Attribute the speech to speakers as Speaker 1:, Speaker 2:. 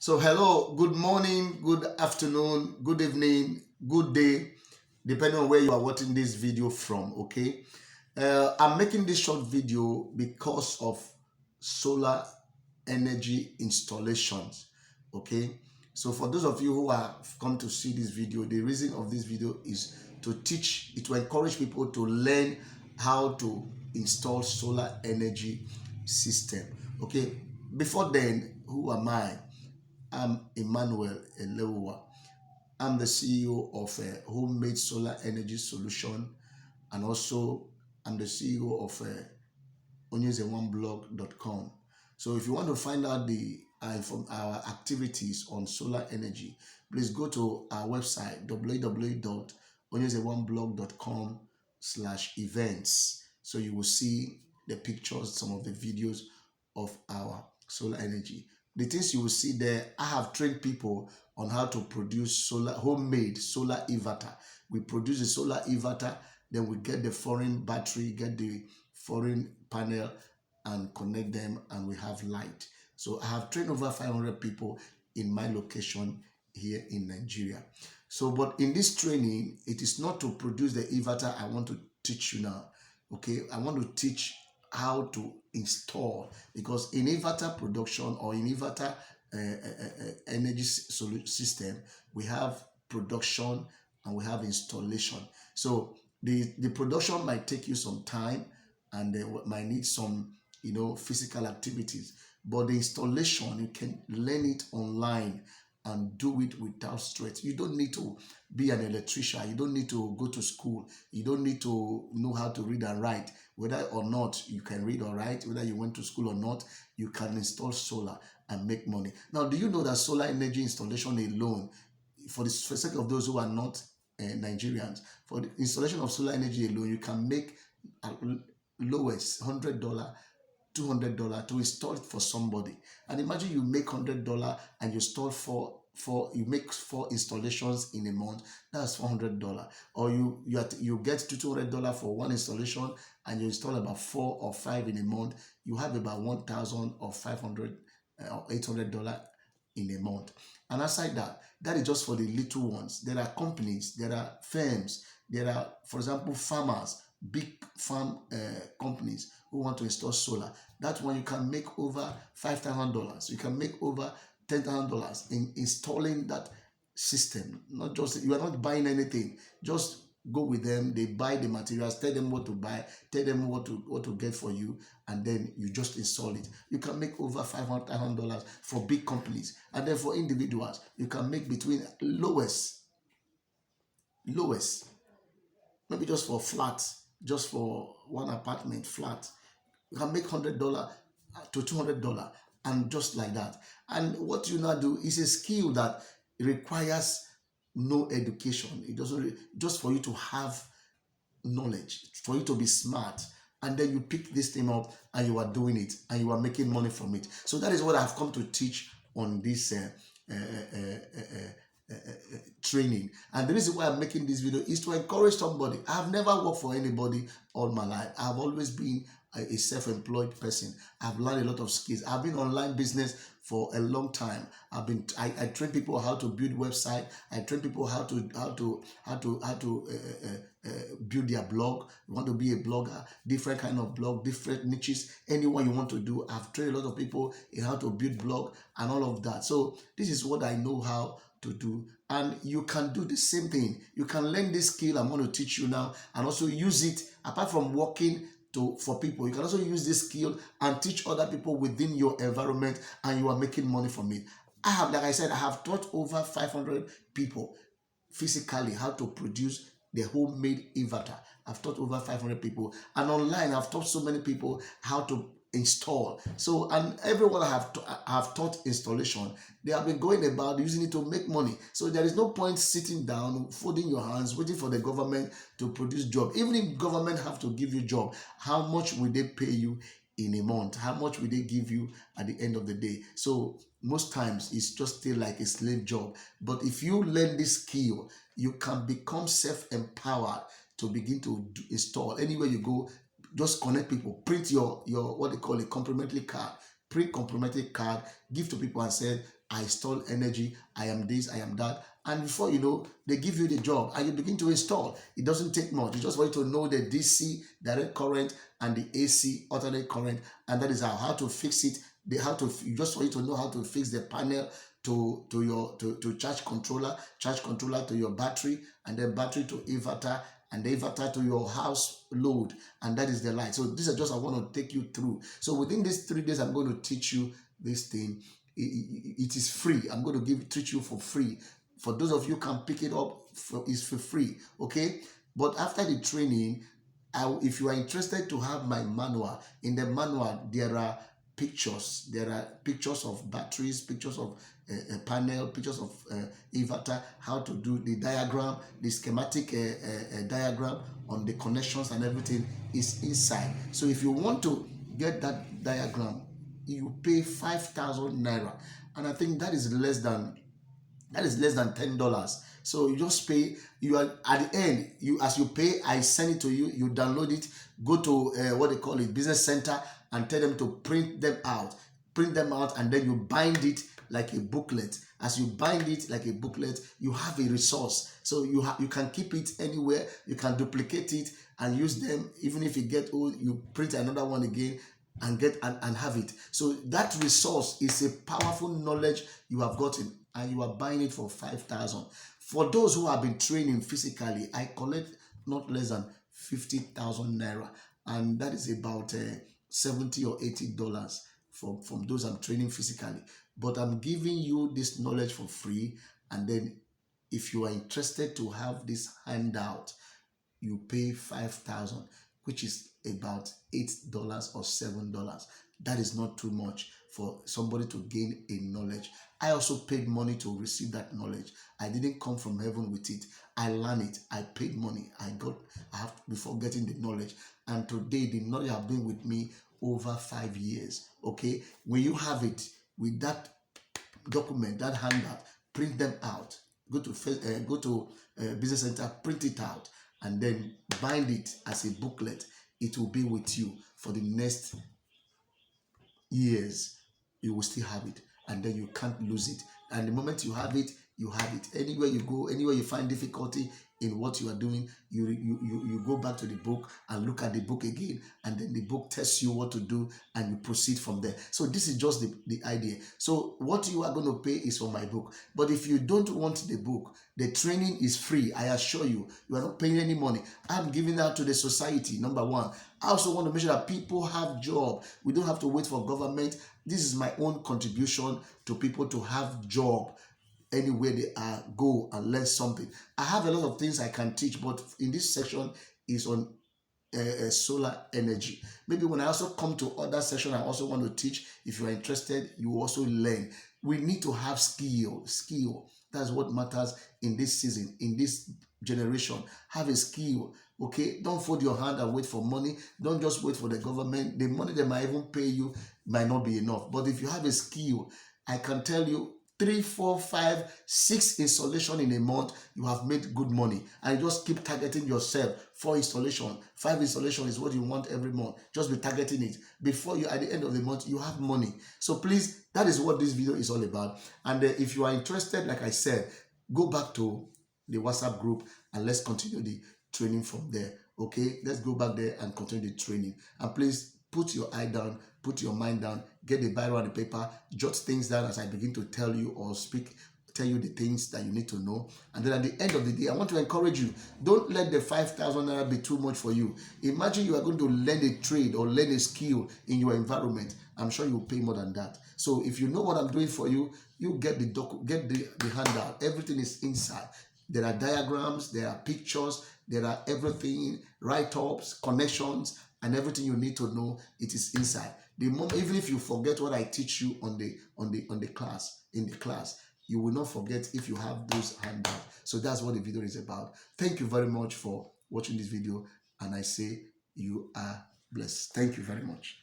Speaker 1: So, hello, good morning, good afternoon, good evening, good day, depending on where you are watching this video from. Okay, I'm making this short video because of solar energy installations. Okay, so for those of you who have come to see this video, the reason of this video is to teach, to encourage people to learn how to install solar energy system. Okay, before then, who am I? I'm Emmanuel Elewa. I'm the CEO of Homemade Solar Energy Solution, and also I'm the CEO of onyezeoneblog.com. So if you want to find out the from our activities on solar energy, please go to our website www.onyezeoneblog.com/events. So you will see the pictures, some of the videos of our solar energy. The things you will see there, I have trained people on how to produce homemade solar inverter. We produce a solar inverter, then we get the foreign battery, get the foreign panel, and connect them, and we have light. So I have trained over 500 people in my location here in Nigeria. So, but in this training, it is not to produce the inverter I want to teach you now. Okay, I want to teach how to install, because in inverter production or in inverter energy system, we have production and we have installation. So the production might take you some time, and they might need some physical activities, but the installation, you can learn it online and do it without stress. You don't need to be an electrician, you don't need to go to school, you don't need to know how to read and write. Whether or not you can read or write, whether you went to school or not, you can install solar and make money. Now, do you know that solar energy installation alone, for the sake of those who are not Nigerians, for the installation of solar energy alone, you can make lowest $100, $200 to install it for somebody. And imagine you make $100 and you install you make four installations in a month. That's $400. Or you get $200 for one installation, and you install about 4 or 5 in a month. You have about 1,000 or 500 or $800 in a month. And aside that, that is just for the little ones. There are companies, there are firms, there are, for example, farmers, big farm companies who want to install solar. That one you can make over $5,000. You can make over $10,000 in installing that system. Not just, you are not buying anything. Just go with them. They buy the materials. Tell them what to buy. Tell them what to get for you, and then you just install it. You can make over $500,000 for big companies, and then for individuals, you can make between lowest, maybe just for flats, just for one apartment flat, you can make $100 to $200, and just like that. And what you now do is a skill that requires no education. It doesn't just for you to have knowledge, for you to be smart, and then you pick this thing up and you are doing it and you are making money from it. So that is what I've come to teach on this training. And the reason why I'm making this video is to encourage somebody. I have never worked for anybody all my life. I have always been a self-employed person. I've learned a lot of skills. I've been online business for a long time. I train people how to build website. I train people how to build their blog. You want to be a blogger, different kind of blog, different niches, anyone you want to do. I've trained a lot of people in how to build blog and all of that. So this is what I know how to do, and you can do the same thing. You can learn this skill I'm going to teach you now, and also use it apart from working for people. You can also use this skill and teach other people within your environment, and you are making money from it. Like I said, I have taught over 500 people physically how to produce the homemade inverter. I've taught over 500 people, and online I've taught so many people how to install. So, and everyone I have taught installation, they have been going about using it to make money. So there is no point sitting down, folding your hands, waiting for the government to produce job. Even if government have to give you job, how much will they pay you in a month? How much will they give you at the end of the day? So most times it's just still like a slave job. But if you learn this skill, you can become self-empowered to begin to install. Anywhere you go, just connect people, print your what they call a complimentary card, pre-compromised card, give to people and said, I install energy, I am this, I am that. And before you know, they give you the job and you begin to install. It doesn't take much. You just want to know the DC, direct current, and the AC, alternate current. And that is how to fix it. You just want you to know how to fix the panel to charge controller to your battery, and then battery to inverter, and the inverter to your house load, and that is the light. So these are just I want to take you through. So within these 3 days, I'm going to teach you this thing. It is free. I'm going to teach you for free. For those of you who can pick it up, it's for free. Okay. But after the training, if you are interested to have my manual, in the manual there are pictures. There are pictures of batteries, pictures of a panel, pictures of inverter, how to do the diagram, the schematic diagram on the connections and everything is inside. So if you want to get that diagram, you pay 5,000 naira, and I think that is less than $10. So you just pay. You are at the end. As you pay, I send it to you. You download it. Go to what they call it, business center, and tell them to print them out. And then you bind it like a booklet. As you bind it like a booklet, you have a resource. So you can keep it anywhere. You can duplicate it and use them. Even if you get old, you print another one again and have it. So that resource is a powerful knowledge you have gotten, and you are buying it for 5,000. For those who have been training physically, I collect not less than 50,000 naira, and that is about $70 or $80 from those I'm training physically. But I'm giving you this knowledge for free, and then if you are interested to have this handout, you pay 5,000, which is about $8 or $7. That is not too much for somebody to gain a knowledge. I also paid money to receive that knowledge. I didn't come from heaven with it. I learned it. I paid money. I have before getting the knowledge. And today the knowledge have been with me over 5 years. Okay, when you have it with that document, that handout, print them out. Go to business center, print it out, and then bind it as a booklet. It will be with you for the next years. You will still have it, and then you can't lose it. And the moment you have it, you have it. Anywhere you go, anywhere you find difficulty in what you are doing, you go back to the book and look at the book again, and then the book tells you what to do, and you proceed from there. So this is just the idea. So what you are going to pay is for my book. But if you don't want the book, the training is free. I assure you, you are not paying any money. I'm giving that to the society, number one. I also want to make sure that people have job. We don't have to wait for government. This is my own contribution to people to have job anywhere they are. Go and learn something. I have a lot of things I can teach, but in this section is on solar energy. Maybe when I also come to other section, I also want to teach. If you are interested, you also learn. We need to have skill. That's what matters in this season, in this generation. Have a skill. Okay, don't fold your hand and wait for money. Don't just wait for the government. The money they might even pay you might not be enough. But if you have a skill, I can tell you 3, 4, 5, 6 installation in a month, you have made good money. And you just keep targeting yourself. 4 installation, 5 installation is what you want every month. Just be targeting it. Before you, at the end of the month, you have money. So please, that is what this video is all about. And if you are interested, like I said, go back to the WhatsApp group and let's continue the training from there. Okay, let's go back there and continue the training. And please put your eye down, put your mind down, get the Bible and the paper, jot things down as I begin to tell you or tell you the things that you need to know. And then at the end of the day, I want to encourage you, don't let the 5,000 naira be too much for you. Imagine you are going to learn a trade or learn a skill in your environment. I'm sure you will pay more than that. So if you know what I'm doing for you, you get the handout. Everything is inside. There are diagrams, there are pictures, there are everything, write-ups, connections, and everything you need to know. It is inside. The moment, even if you forget what I teach you in the class, you will not forget if you have those handouts. So that's what the video is about. Thank you very much for watching this video, and I say you are blessed. Thank you very much.